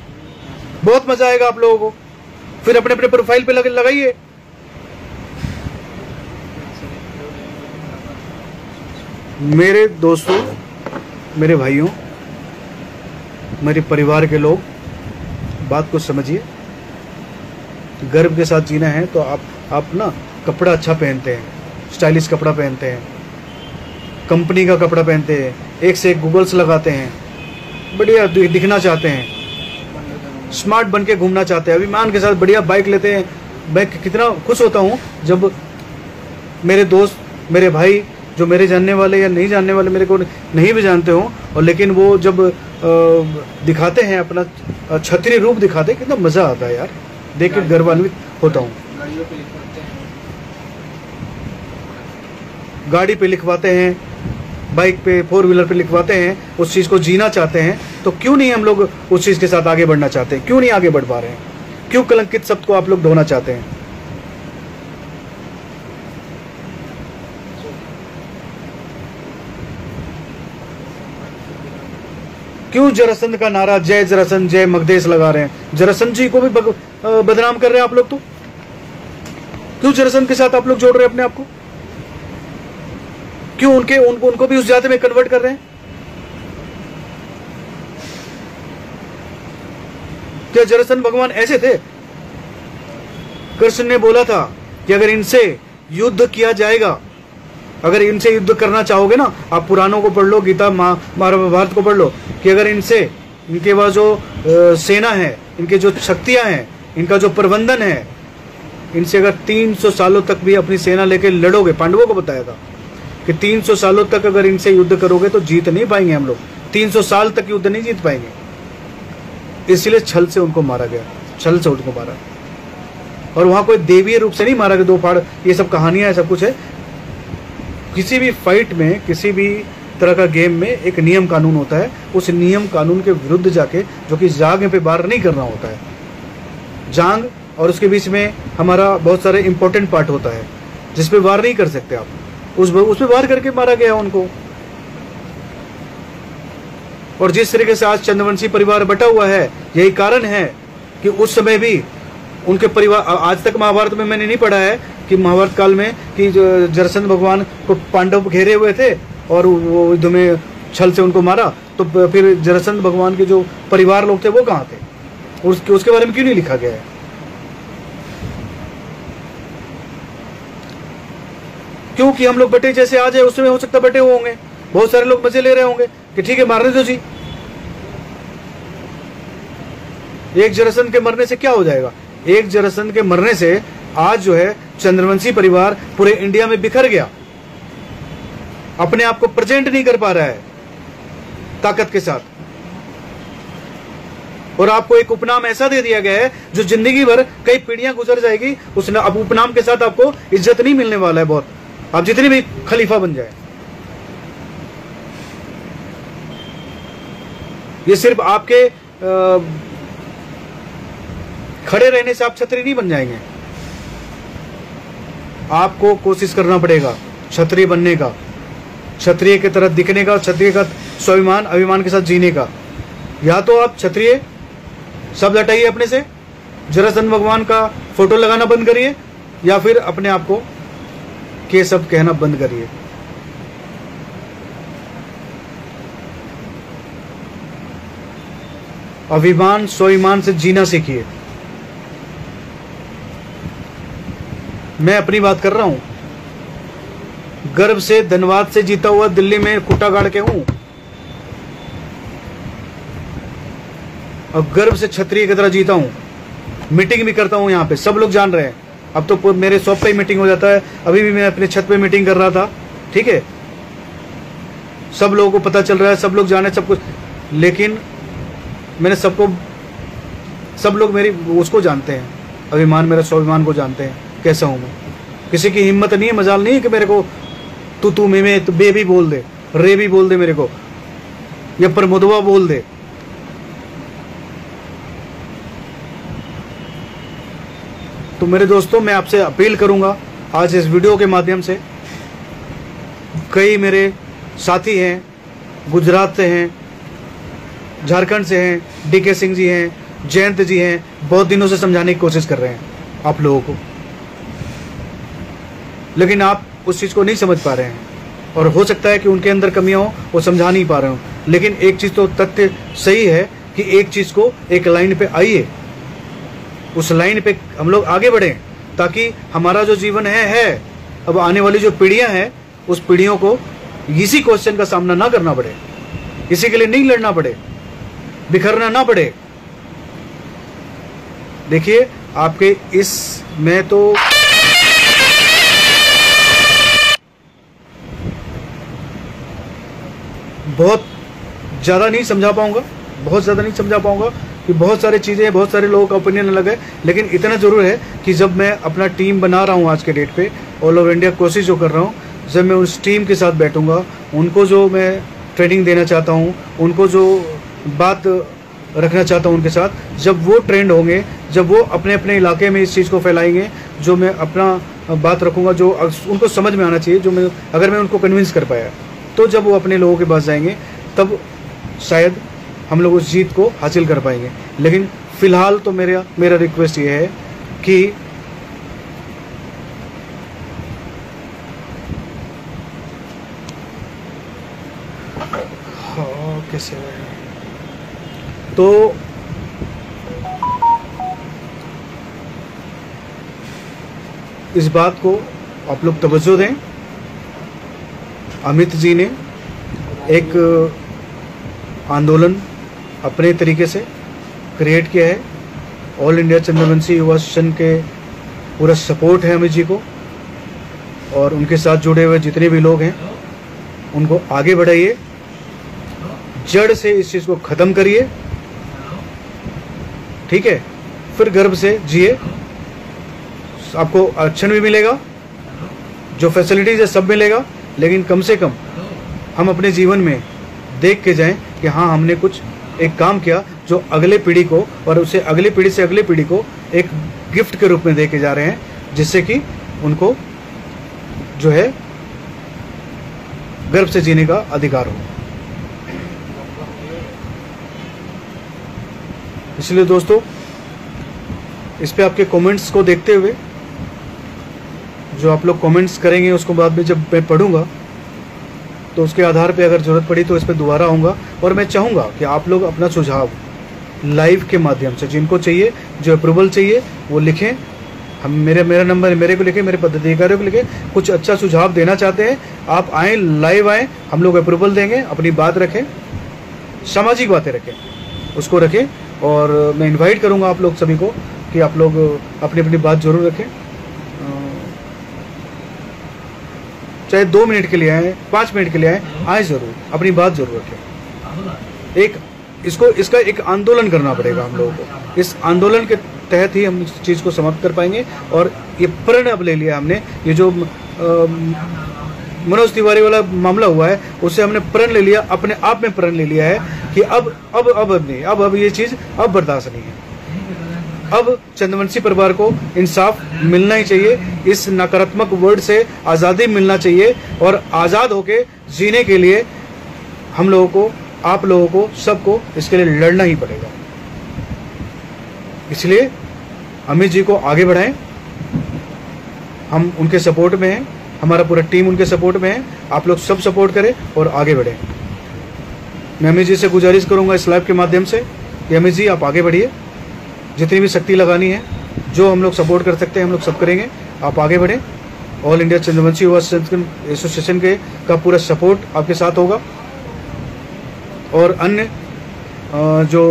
बहुत मजा आएगा आप लोगों को। फिर अपने अपने प्रोफाइल पे लगाइए। मेरे दोस्तों, मेरे भाइयों, मेरे परिवार के लोग, बात को समझिए। गर्व के साथ जीना है तो आप ना कपड़ा अच्छा पहनते हैं, स्टाइलिश कपड़ा पहनते हैं, कंपनी का कपड़ा पहनते हैं, एक से एक गूगल्स लगाते हैं, बढ़िया दिखना चाहते हैं, स्मार्ट बन के घूमना चाहते हैं, अभिमान के साथ बढ़िया बाइक लेते हैं। मैं कितना खुश होता हूँ जब मेरे दोस्त, मेरे भाई, जो मेरे जानने वाले या नहीं जानने वाले, मेरे को नहीं भी जानते हो, और लेकिन वो जब दिखाते हैं अपना क्षत्रिय रूप दिखाते हैं, कितना मजा आता है यार, देख के गर्वान्वित होता हूँ। गाड़ी पे लिखवाते हैं, बाइक पे, 4 व्हीलर पे लिखवाते हैं, उस चीज़ को जीना चाहते हैं। तो क्यों नहीं हम लोग उस चीज़ के साथ आगे बढ़ना चाहते हैं? क्यों नहीं आगे बढ़ पा रहे हैं? क्यों कलंकित शब्द को आप लोग ढोना चाहते हैं? क्यों जरासंध का नारा जय जरासंध जय मगधेश लगा रहे हैं? जरासंध जी को भी बदनाम कर रहे हैं आप लोग। तो क्यों जरासंध के साथ आप लोग जोड़ रहे हैं अपने आप को? क्यों उनको भी उस जाति में कन्वर्ट कर रहे हैं? क्या जरासंध भगवान ऐसे थे? कृष्ण ने बोला था कि अगर इनसे युद्ध किया जाएगा, अगर इनसे युद्ध करना चाहोगे ना, आप पुराणों को पढ़ लो, गीता महाभारत को पढ़ लो, कि अगर इनके पास जो सेना है, इनके जो शक्तियां हैं, इनका जो प्रबंधन है, इनसे अगर 300 सालों तक भी अपनी सेना लेकर लड़ोगे, पांडवों को बताया था कि 300 सालों तक अगर इनसे युद्ध करोगे तो जीत नहीं पाएंगे हम लोग, 300 साल तक युद्ध नहीं जीत पाएंगे। इसलिए छल से उनको मारा गया, छल से उनको मारा। और वहां कोई देवीय रूप से नहीं मारा गया, 2 फाड़, ये सब कहानियां है, सब कुछ है। किसी भी फाइट में, किसी भी तरह का गेम में एक नियम कानून होता है, उस नियम कानून के विरुद्ध जाके, जो कि जांग पे वार नहीं करना होता है, जांग और उसके बीच में हमारा बहुत सारे इंपॉर्टेंट पार्ट होता है जिसपे वार नहीं कर सकते आप, उस पे वार करके मारा गया उनको। और जिस तरीके से आज चंद्रवंशी परिवार बटा हुआ है, यही कारण है कि उस समय भी उनके परिवार, आज तक महाभारत में मैंने नहीं पढ़ा है कि महाभारत काल में कि जरासंध भगवान को पांडव घेरे हुए थे और वो युद्ध में छल से उनको मारा, तो फिर जरासंध भगवान के जो परिवार लोग थे वो कहाँ थे? उसके बारे में क्यों नहीं लिखा गया है? क्योंकि हम लोग बटे जैसे आ जाए, उस समय हो सकता बटे हुए होंगे, बहुत सारे लोग मजे ले रहे होंगे कि ठीक है मारने दो जी। एक जरासंध के मरने से क्या हो जाएगा? एक जरासंध के मरने से आज जो है चंद्रवंशी परिवार पूरे इंडिया में बिखर गया, अपने आप को प्रेजेंट नहीं कर पा रहा है ताकत के साथ। और आपको एक उपनाम ऐसा दे दिया गया है जो जिंदगी भर कई पीढ़ियां गुजर जाएगी, उस अब उपनाम के साथ आपको इज्जत नहीं मिलने वाला है बहुत, आप जितनी भी खलीफा बन जाए। ये सिर्फ आपके खड़े रहने से आप क्षत्रिय नहीं बन जाएंगे, आपको कोशिश करना पड़ेगा क्षत्रिय बनने का, क्षत्रिय की तरह दिखने का, क्षत्रिय का स्वाभिमान अभिमान के साथ जीने का। या तो आप क्षत्रिय शब्द हटाइए अपने से, जरासंध भगवान का फोटो लगाना बंद करिए, या फिर अपने आप को के शब्द कहना बंद करिए। अभिमान स्वाभिमान से जीना सीखिए। मैं अपनी बात कर रहा हूं, गर्व से धनबाद से जीता हुआ दिल्ली में कुटा गाड़ के हूं, और गर्व से क्षत्रिय की तरह जीता हूं। मीटिंग भी करता हूं, यहां पे सब लोग जान रहे हैं। अब तो मेरे शॉप पे ही मीटिंग हो जाता है, अभी भी मैं अपने छत पे मीटिंग कर रहा था, ठीक है, सब लोगों को पता चल रहा है, सब लोग जाने सब कुछ। लेकिन मैंने सबको सब लोग मेरी उसको जानते हैं, अभिमान, मेरा स्वाभिमान को जानते हैं कैसा हूँ मैं। किसी की हिम्मत नहीं है, मजाल नहीं है कि मेरे को तू में तो बे भी बोल दे, रे भी बोल दे मेरे को, या प्रमोदवा बोल दे। तो मेरे दोस्तों, मैं आपसे अपील करूंगा आज इस वीडियो के माध्यम से, कई मेरे साथी हैं, गुजरात से हैं, झारखंड से हैं, DK सिंह जी हैं, जयंत जी हैं, बहुत दिनों से समझाने की कोशिश कर रहे हैं आप लोगों को, लेकिन आप उस चीज़ को नहीं समझ पा रहे हैं। और हो सकता है कि उनके अंदर कमियां हो, वो समझा नहीं पा रहे हो। लेकिन एक चीज़ तो तथ्य सही है कि एक चीज़ को एक लाइन पे आइए, उस लाइन पे हम लोग आगे बढ़ें, ताकि हमारा जो जीवन है अब आने वाली जो पीढ़ियां हैं, उस पीढ़ियों को इसी क्वेश्चन का सामना ना करना पड़े, इसी के लिए नहीं लड़ना पड़े, बिखरना ना पड़े। देखिए, आपके इस में तो बहुत ज़्यादा नहीं समझा पाऊंगा, कि बहुत सारी चीज़ें, बहुत सारे लोगों का ओपिनियन अलग है। लेकिन इतना ज़रूर है कि जब मैं अपना टीम बना रहा हूँ आज के डेट पे, ऑल ओवर इंडिया कोशिश जो कर रहा हूँ, जब मैं उस टीम के साथ बैठूंगा, उनको जो मैं ट्रेनिंग देना चाहता हूँ, उनको जो बात रखना चाहता हूँ उनके साथ, जब वो ट्रेंड होंगे, जब वो अपने अपने इलाके में इस चीज़ को फैलाएंगे, जो मैं अपना बात रखूँगा, जो उनको समझ में आना चाहिए, जो मैं अगर मैं उनको कन्विंस कर पाया, तो जब वो अपने लोगों के पास जाएंगे, तब शायद हम लोग उस जीत को हासिल कर पाएंगे। लेकिन फ़िलहाल तो मेरा रिक्वेस्ट ये है कि कैसे तो इस बात को आप लोग तवज्जो दें। अमित जी ने एक आंदोलन अपने तरीके से क्रिएट किया है। ऑल इंडिया चंद्रवंशी युवा सेशन के पूरा सपोर्ट है अमित जी को, और उनके साथ जुड़े हुए जितने भी लोग हैं उनको आगे बढ़ाइए, जड़ से इस चीज़ को ख़त्म करिए, ठीक है? फिर गर्व से जिए, आपको आरक्षण भी मिलेगा, जो फैसिलिटीज़ है सब मिलेगा, लेकिन कम से कम हम अपने जीवन में देख के जाएं कि हाँ, हमने कुछ एक काम किया जो अगले पीढ़ी को, और उसे अगली पीढ़ी से अगली पीढ़ी को एक गिफ्ट के रूप में दे के जा रहे हैं, जिससे कि उनको जो है गर्व से जीने का अधिकार हो। इसलिए दोस्तों, इस पे आपके कमेंट्स को देखते हुए, जो आप लोग कमेंट्स करेंगे उसको बाद में जब मैं पढ़ूंगा, तो उसके आधार पे अगर ज़रूरत पड़ी तो इस पे दोबारा आऊँगा। और मैं चाहूँगा कि आप लोग अपना सुझाव लाइव के माध्यम से, जिनको चाहिए, जो अप्रूवल चाहिए, वो लिखें। हम मेरा नंबर मेरे को लिखें, मेरे पदाधिकारियों को लिखें। कुछ अच्छा सुझाव देना चाहते हैं, आप आएँ, लाइव आएँ, हम लोग अप्रूवल देंगे। अपनी बात रखें, सामाजिक बातें रखें, उसको रखें। और मैं इनवाइट करूँगा आप लोग सभी को कि आप लोग अपनी अपनी बात जरूर रखें, चाहे 2 मिनट के लिए आए, 5 मिनट के लिए आए ज़रूर, अपनी बात जरूर रखें। इसका एक आंदोलन करना पड़ेगा हम लोगों को। इस आंदोलन के तहत ही हम इस चीज़ को समाप्त कर पाएंगे। और ये प्रण अब ले लिया हमने, ये जो मनोज तिवारी वाला मामला हुआ है, उससे हमने प्रण ले लिया, अपने आप में प्रण ले लिया है कि अब ये चीज़ अब बर्दाश्त नहीं है। अब चंद्रवंशी परिवार को इंसाफ मिलना ही चाहिए, इस नकारात्मक वर्ड से आज़ादी मिलना चाहिए, और आज़ाद होके जीने के लिए हम लोगों को, आप लोगों को, सबको इसके लिए लड़ना ही पड़ेगा। इसलिए अमित जी को आगे बढ़ाएं, हम उनके सपोर्ट में हैं, हमारा पूरा टीम उनके सपोर्ट में है। आप लोग सब सपोर्ट करें और आगे बढ़ें। मैं अमित जी से गुजारिश करूंगा इस लाइव के माध्यम से कि अमित जी आप आगे बढ़िए, जितनी भी शक्ति लगानी है, जो हम लोग सपोर्ट कर सकते हैं हम लोग सब करेंगे, आप आगे बढ़ें। ऑल इंडिया चंद्रवंशी युवा एसोसिएशन का पूरा सपोर्ट आपके साथ होगा। और अन्य जो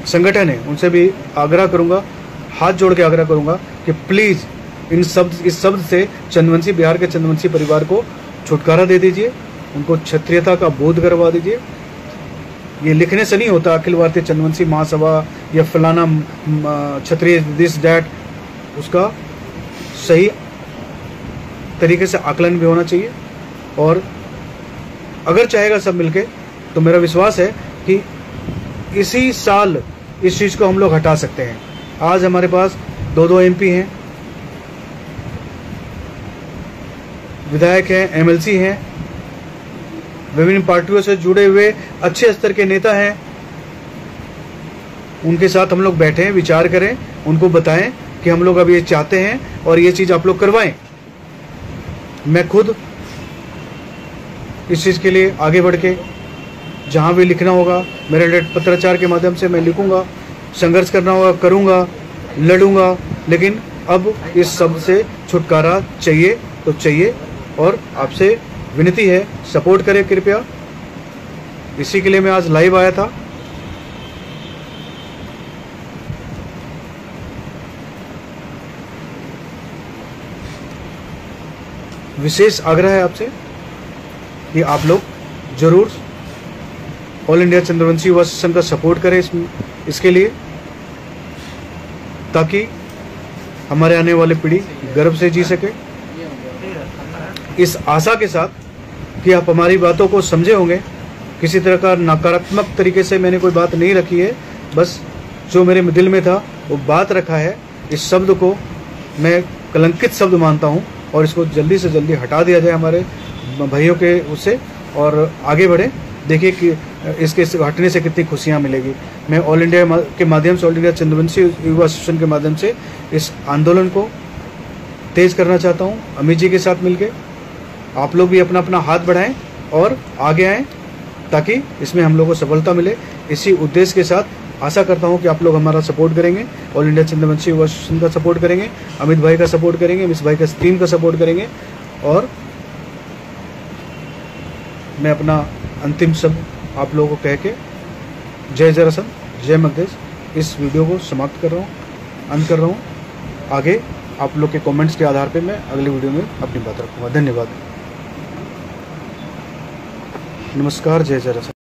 संगठन है उनसे भी आग्रह करूंगा, हाथ जोड़ के आग्रह करूंगा कि प्लीज़ इस शब्द से चंद्रवंशी, बिहार के चंद्रवंशी परिवार को छुटकारा दे दीजिए, उनको क्षत्रियता का बोध करवा दीजिए। ये लिखने से नहीं होता, अखिल भारतीय चंद्रवंशी महासभा या फलाना क्षत्रिय दिस डैट, उसका सही तरीके से आकलन भी होना चाहिए। और अगर चाहेगा सब मिलके तो मेरा विश्वास है कि इसी साल इस चीज़ को हम लोग हटा सकते हैं। आज हमारे पास 2 MP हैं, विधायक हैं, MLC हैं, विभिन्न पार्टियों से जुड़े हुए अच्छे स्तर के नेता हैं। उनके साथ हम लोग बैठें, विचार करें, उनको बताएं कि हम लोग अब ये चाहते हैं और ये चीज़ आप लोग करवाएं। मैं खुद इस चीज़ के लिए आगे बढ़ के जहाँ भी लिखना होगा मेरे पत्राचार के माध्यम से मैं लिखूंगा, संघर्ष करना होगा करूंगा, लड़ूंगा, लेकिन अब इस सब से छुटकारा चाहिए तो चाहिए। और आपसे विनती है, सपोर्ट करें कृपया। इसी के लिए मैं आज लाइव आया था। विशेष आग्रह है आपसे कि आप लोग जरूर ऑल इंडिया चंद्रवंशी युवा सेशन का सपोर्ट करें इसके लिए, ताकि हमारे आने वाली पीढ़ी गर्व से जी सके। इस आशा के साथ कि आप हमारी बातों को समझे होंगे, किसी तरह का नकारात्मक तरीके से मैंने कोई बात नहीं रखी है, बस जो मेरे दिल में था वो बात रखा है। इस शब्द को मैं कलंकित शब्द मानता हूँ और इसको जल्दी से जल्दी हटा दिया जाए हमारे भाइयों के उससे, और आगे बढ़े। देखिए कि इसके हटने से कितनी खुशियाँ मिलेगी। मैं ऑल इंडिया के माध्यम से, ऑल इंडिया चंद्रवंशी युवा सेशन के माध्यम से इस आंदोलन को तेज करना चाहता हूँ। अमित जी के साथ मिलके आप लोग भी अपना अपना हाथ बढ़ाएं और आगे आएँ, ताकि इसमें हम लोगों को सफलता मिले। इसी उद्देश्य के साथ आशा करता हूं कि आप लोग हमारा सपोर्ट करेंगे, ऑल इंडिया चंद्रवंशी युवा सेशन का सपोर्ट करेंगे, अमित भाई का सपोर्ट करेंगे, मिस भाई का टीम का सपोर्ट करेंगे। और मैं अपना अंतिम शब्द आप लोगों को कह के जय जरासंध, जय मगधेश इस वीडियो को समाप्त कर रहा हूँ, अंत कर रहा हूँ। आगे आप लोग के कमेंट्स के आधार पे मैं अगली वीडियो में अपनी बात रखूँगा। धन्यवाद, नमस्कार, जय जरासंध।